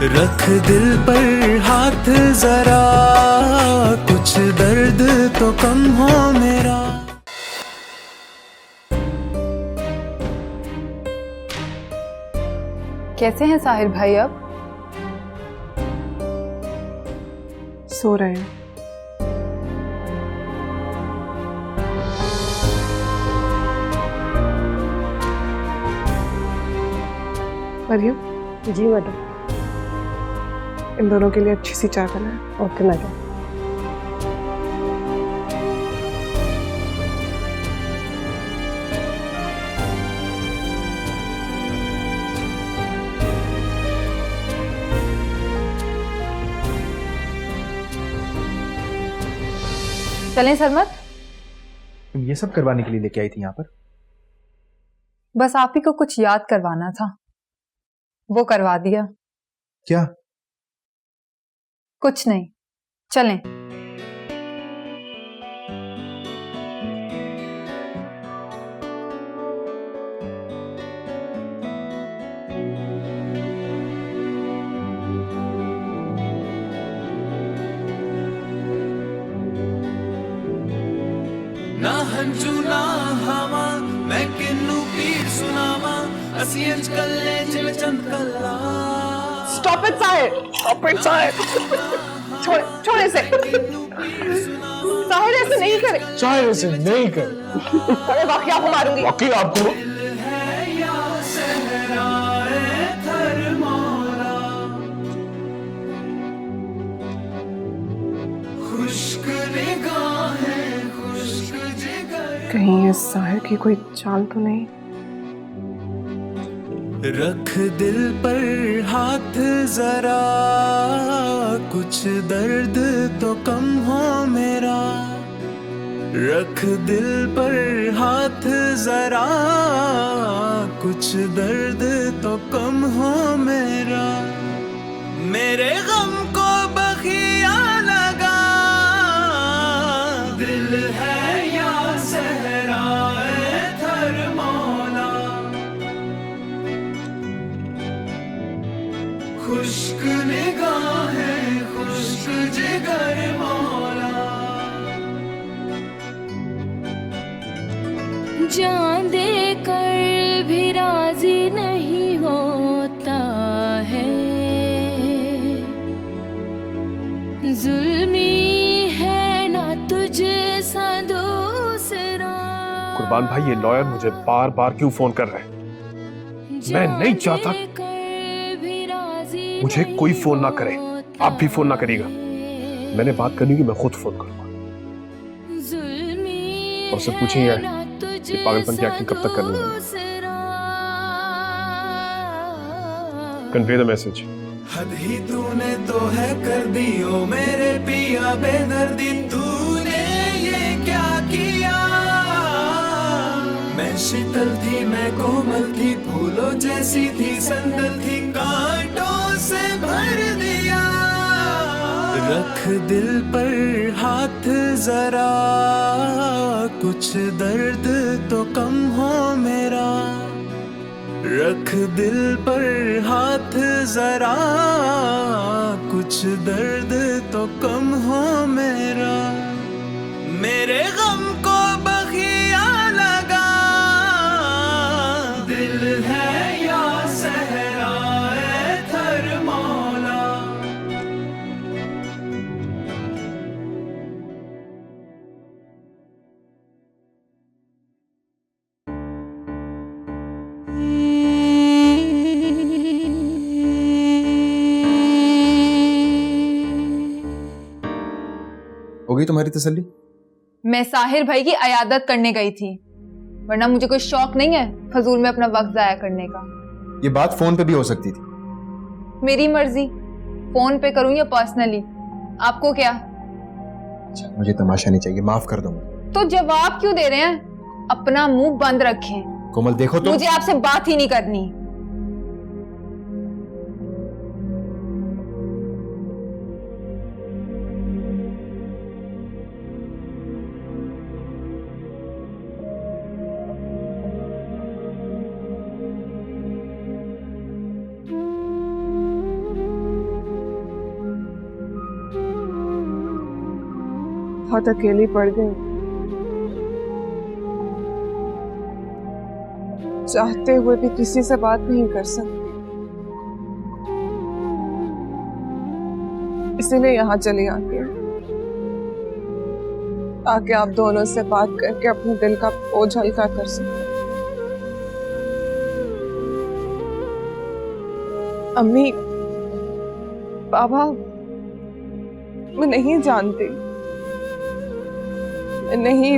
रख दिल पर हाथ जरा, कुछ दर्द तो कम हो मेरा। कैसे हैं साहिर भाई? अब सो रहे हैं। मरियम। जी मैडम। इन दोनों के लिए अच्छी सी चाय बनाए। Okay madam. चलें सरमत? तुम ये सब करवाने के लिए लेके आई थी यहाँ पर? बस आप ही को कुछ याद करवाना था, वो करवा दिया। क्या? कुछ नहीं, चलें। ना हंजू ना हवा, मैं किन्नू पीर सुनावा, असी अंज कल्ले जिल चंद कल्ला। Stop it Sahir, stop it Sahir. छोड़ इसे। साहिर ऐसे नहीं करे। साहिर ऐसे नहीं करे। अरे बाकी आपको मारूंगी। बाकी आपको। है या सहराए थर मौला, खुश्क निगाहें खुश्क जिगर। कहीं इस साहिर की कोई चाल तो नहीं? रख दिल पर हाथ जरा, कुछ दर्द तो कम हो मेरा। रख दिल पर हाथ जरा, कुछ दर्द तो कम हो मेरा। मेरे गम को बखिया लगा, दिल है या सहराए थर मौला, खुश्क निगाहें खुश्क जिगर मौला। जान दे कर भी राजी नहीं होता है, जुल्मी है ना तुझे सा दूसरा। कुर्बान भाई, ये लॉयर मुझे बार बार क्यों फोन कर रहे हैं? मैं नहीं चाहता मुझे कोई फोन ना करे, आप भी फोन ना करिएगा। मैंने बात करनी कि मैं खुद फोन करूंगा। और उससे पूछेंगे ये पागलपन की एक्टिंग कब तक करनी है। Convey the message. हद ही तूने तो है कर दी ओ मेरे पिया बेदर्दी, तूने ये क्या किया। मैं शीतल थी मैं कोमल थी, फूलों जैसी थी संदल थी, कांटों से भर दिया। रख दिल पर हाथ जरा, कुछ दर्द तो कम हो मेरा। रख दिल पर हाथ जरा, कुछ दर्द तो कम हो मेरा। मेरे गम को बखिया लगा, दिल है या सहराए थर मौला। हो गई तुम्हारी तसल्ली? मैं साहिर भाई की अयादत करने गई थी, वरना मुझे कोई शौक नहीं है फजूल में अपना वक्त जाया करने का। ये बात फोन पे भी हो सकती थी। मेरी मर्जी, फोन पे करूं या पर्सनली, आपको क्या? अच्छा, मुझे तमाशा नहीं चाहिए, माफ कर दो मुझे। तो जवाब क्यों दे रहे हैं? अपना मुंह बंद रखें। कोमल देखो तो, मुझे आपसे बात ही नहीं करनी। बहुत अकेली पड़ गई। चाहते हुए भी किसी से बात नहीं कर सकती, इसीलिए यहाँ चली आती हूँ ताकि आप दोनों से बात करके अपने दिल का बोझ हल्का कर सकें। अम्मी, बाबा, मैं नहीं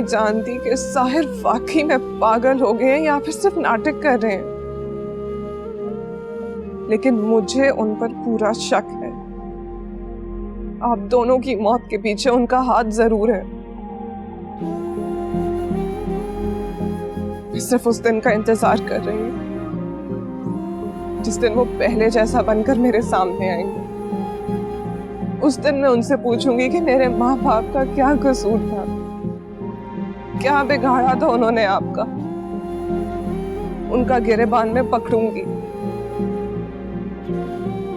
जानती कि साहिर वाकई में पागल हो गए हैं या फिर सिर्फ नाटक कर रहे हैं, लेकिन मुझे उन पर पूरा शक है। आप दोनों की मौत के पीछे उनका हाथ जरूर है। मैं सिर्फ उस दिन का इंतजार कर रही हूँ जिस दिन वो पहले जैसा बनकर मेरे सामने आएंगे। उस दिन मैं उनसे पूछूंगी कि मेरे माँ बाप का क्या कसूर था, क्या बिगाड़ा था उन्होंने आपका। उनका गिरेबान में पकड़ूंगी।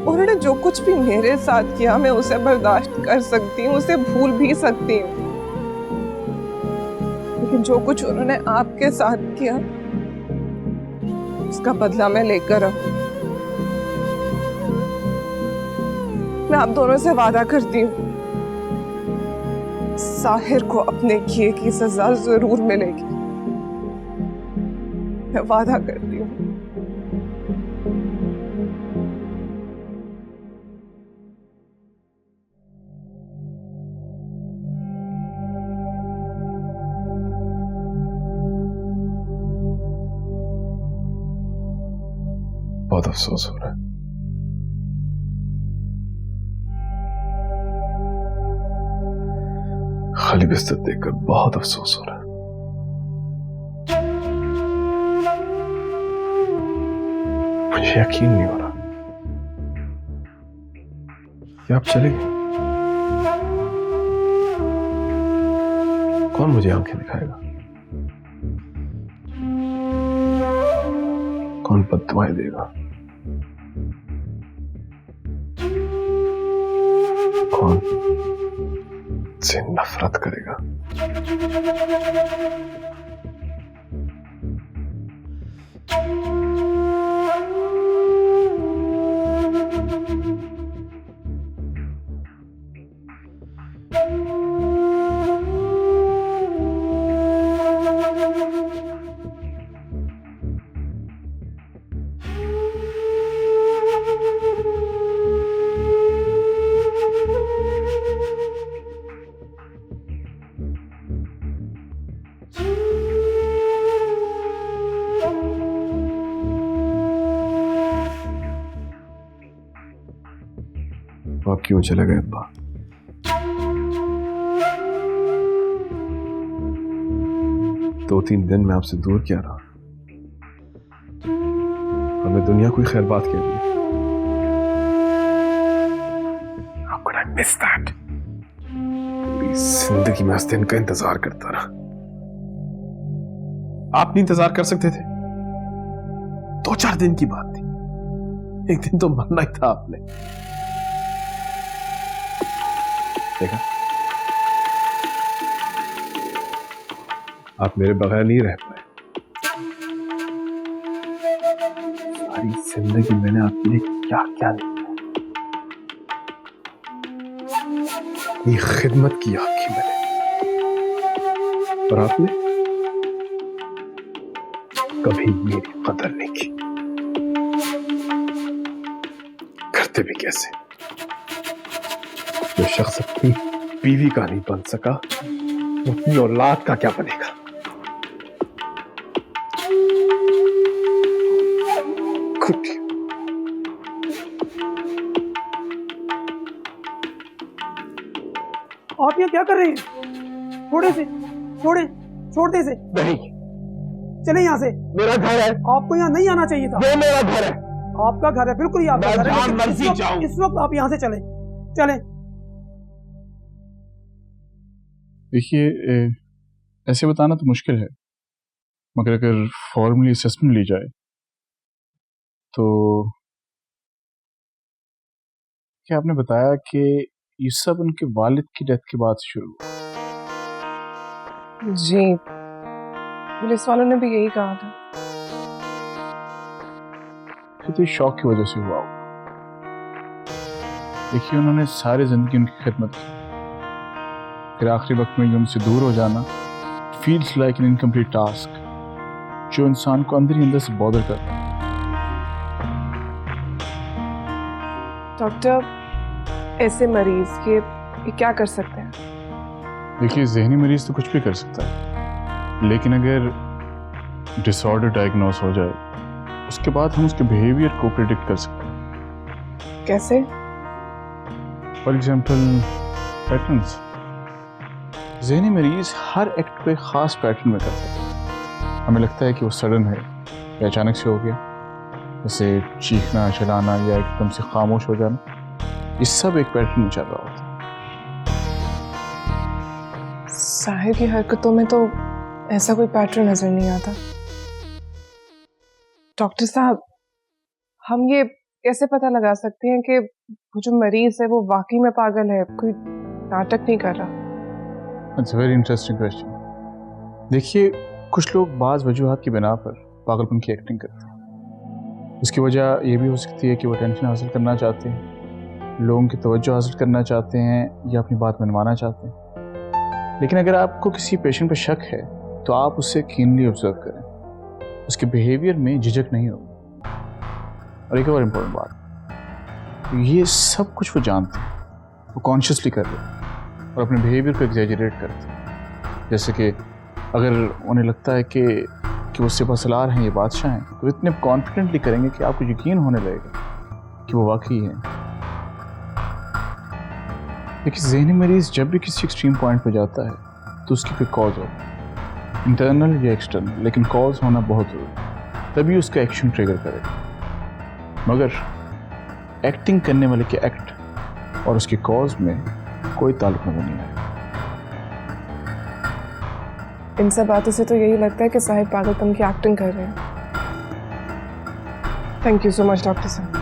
उन्होंने जो कुछ भी मेरे साथ किया मैं उसे बर्दाश्त कर सकती हूँ, उसे भूल भी सकती हूँ, लेकिन जो कुछ उन्होंने आपके साथ किया उसका बदला मैं लेकर रहूं। मैं आप दोनों से वादा करती हूँ साहिर को अपने किए की सजा जरूर मिलेगी। मैं वादा करती हूँ। बहुत अफसोस हो रहा है। खाली बिस्तर देखकर बहुत अफसोस हो रहा है। मुझे यकीन नहीं हो रहा कि आप चले गए। कौन मुझे आंखें दिखाएगा? कौन बद्दुआएं देगा? कौन से नफरत करेगा? आप क्यों चले गए अब्बा? दो तीन दिन में आपसे दूर क्या रहा? हमें दुनिया कोई खैर बात कह दी। How could I miss that? पूरी जिंदगी में उस दिन का इंतजार करता रहा। आप नहीं इंतजार कर सकते थे? 2-4 दिन की बात थी, एक दिन तो मरना ही था आपने। देखा, आप मेरे बगैर नहीं रह पाए। सारी जिंदगी मैंने आपके लिए क्या क्या नहीं किया, ये खिदमत की आपकी मैंने, और आपने कभी मेरी कदर नहीं की। करते भी कैसे? जो शख्स अपनी बीवी का नहीं बन सका, वो अपनी औलाद का क्या बनेगा? आप यहाँ क्या कर रहे हैं? छोड़े से, छोड़ दे से। नहीं, चले यहाँ से। मेरा घर है। आपको यहाँ नहीं आना चाहिए था। ये मेरा घर है। आपका घर है, बिल्कुल ही आपका घर है। मर्जी जाऊं। इस वक्त आप यहाँ से चले। देखिए, ऐसे बताना तो मुश्किल है, मगर अगर फॉर्मली असेसमेंट ली जाए तो क्या आपने बताया कि ये सब उनके वालिद की डेथ के बाद शुरू हुआ? जी, पुलिस वालों ने भी यही कहा था। तो शौक की वजह से हुआ होगा। देखिए, उन्होंने सारी जिंदगी उनकी खिदमत की, फिर आखिरी वक्त में ये उनसे दूर हो जाना feels like an incomplete task, जो इंसान को अंदर ही अंदर से बॉदर करता है। डॉक्टर, ऐसे मरीज ये क्या कर सकते हैं? देखिए, जहनी मरीज तो कुछ भी कर सकता है, लेकिन अगर डिसऑर्डर डायग्नोस हो जाए उसके बाद हम उसके बिहेवियर को प्रिडिक्ट कर सकते हैं। कैसे? For example patterns. ज़हनी मरीज हर एक्ट को एक खास पैटर्न में करते हैं। हमें लगता है कि वो सडन है या अचानक से हो गया, जैसे चीखना, चिल्लाना या एकदम से खामोश हो जाना। ये सब एक पैटर्न में चल रहा होता है। साहिर की हरकतों में तो ऐसा कोई पैटर्न नजर नहीं आता। डॉक्टर साहब, हम ये कैसे पता लगा सकते हैं कि वो जो मरीज है वो वाकई में पागल है, कोई नाटक नहीं कर रहा? It's very interesting question. देखिए, कुछ लोग बाज़ वजूहात की बिना पर पागलपन की एक्टिंग करते हैं। उसकी वजह यह भी हो सकती है कि वो टेंशन हासिल करना चाहते हैं, लोगों की तवज्जो हासिल करना चाहते हैं या अपनी बात मनवाना चाहते हैं। लेकिन अगर आपको किसी पेशेंट पर शक है तो आप उससे कीनली ऑब्जर्व करें, उसके बिहेवियर में झिझक नहीं होगी। और एक और इम्पोर्टेंट बात, ये सब कुछ वो जानते हैं, वो कॉन्शियसली कर रहे हैं और अपने बिहेवियर को एग्जैजरेट करते हैं। जैसे कि अगर उन्हें लगता है कि वो सिपहसालार हैं, ये बादशाह हैं, तो इतने कॉन्फिडेंटली करेंगे कि आपको यकीन होने लगेगा कि वो वाकई हैं। देखिए, ज़हनी मरीज जब भी किसी एक्सट्रीम पॉइंट पर जाता है तो उसकी कोई कॉज होता है, इंटरनल या एक्सटर्नल, लेकिन कॉज होना बहुत ज़रूरी, तभी उसका एक्शन ट्रिगर करेगा। मगर एक्टिंग करने वाले के एक्ट और उसकी कॉज में कोई ताल्लुक नजर नहीं आएगा। इन सब बातों से तो यही लगता है कि साहिर पागलपन की एक्टिंग कर रहे हैं। Thank you so much doctor साहब।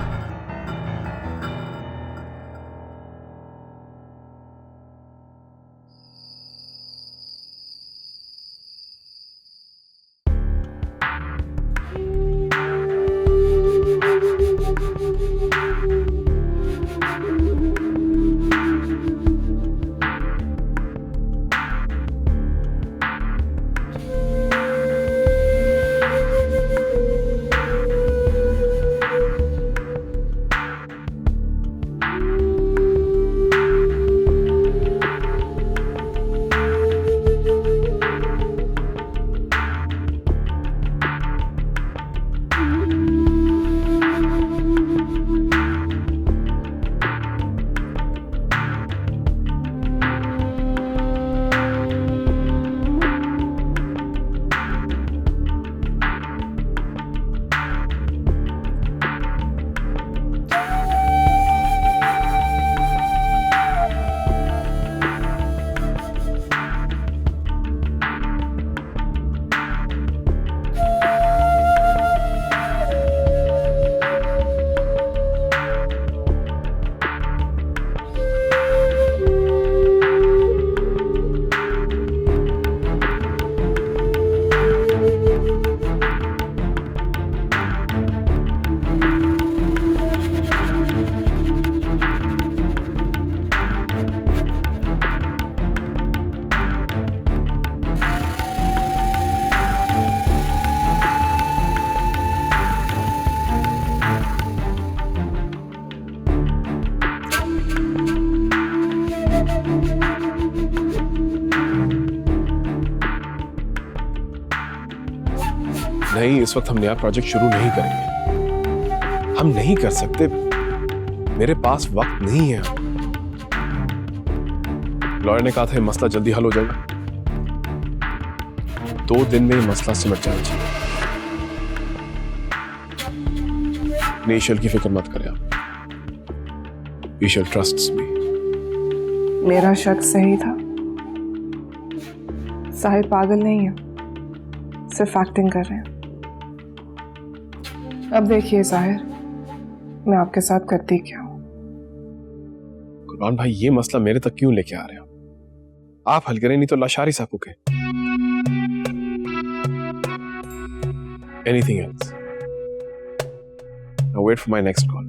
नहीं, इस वक्त हम नया प्रोजेक्ट शुरू नहीं करेंगे। हम नहीं कर सकते, मेरे पास वक्त नहीं है। लॉयर ने कहा था ये मसला जल्दी हल हो जाएगा, 2 दिन में ये मसला सिमट जाना चाहिए। ईशल की फिक्र मत करें आप, ईशल ट्रस्ट्स मी। मेरा शक सही था, साहिर पागल नहीं है, सिर्फ एक्टिंग कर रहे हैं। अब देखिए साहिर, मैं आपके साथ करती क्या हूं। कुर्बान भाई, ये मसला मेरे तक क्यों लेके आ रहे हो? आप हल करें, नहीं तो लाशारी साहब को कहें। anything else. Now wait for my next call.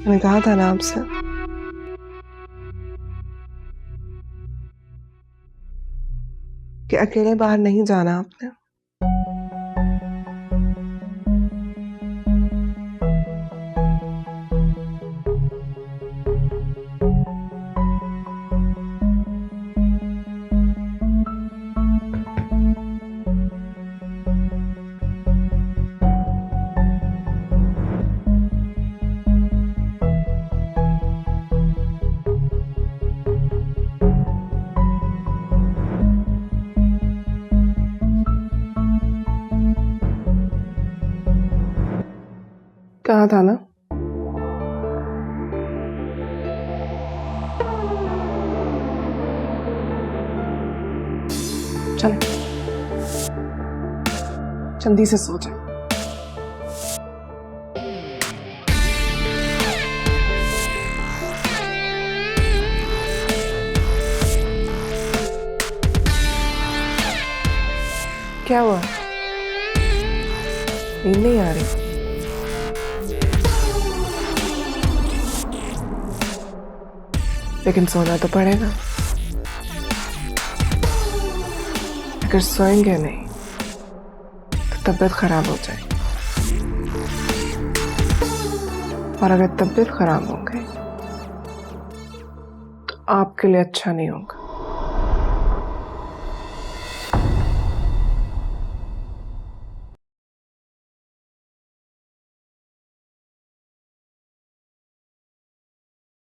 मैंने कहा था ना आपसे, कि अकेले बाहर नहीं जाना आपने। कहा था ना, चल जल्दी से सो जाए। क्या हुआ? नींद नहीं आ रही? लेकिन सोना तो पड़ेगा। अगर सोएंगे नहीं तो तबीयत खराब हो जाएगी, और अगर तबीयत खराब हो गई तो आपके लिए अच्छा नहीं होगा।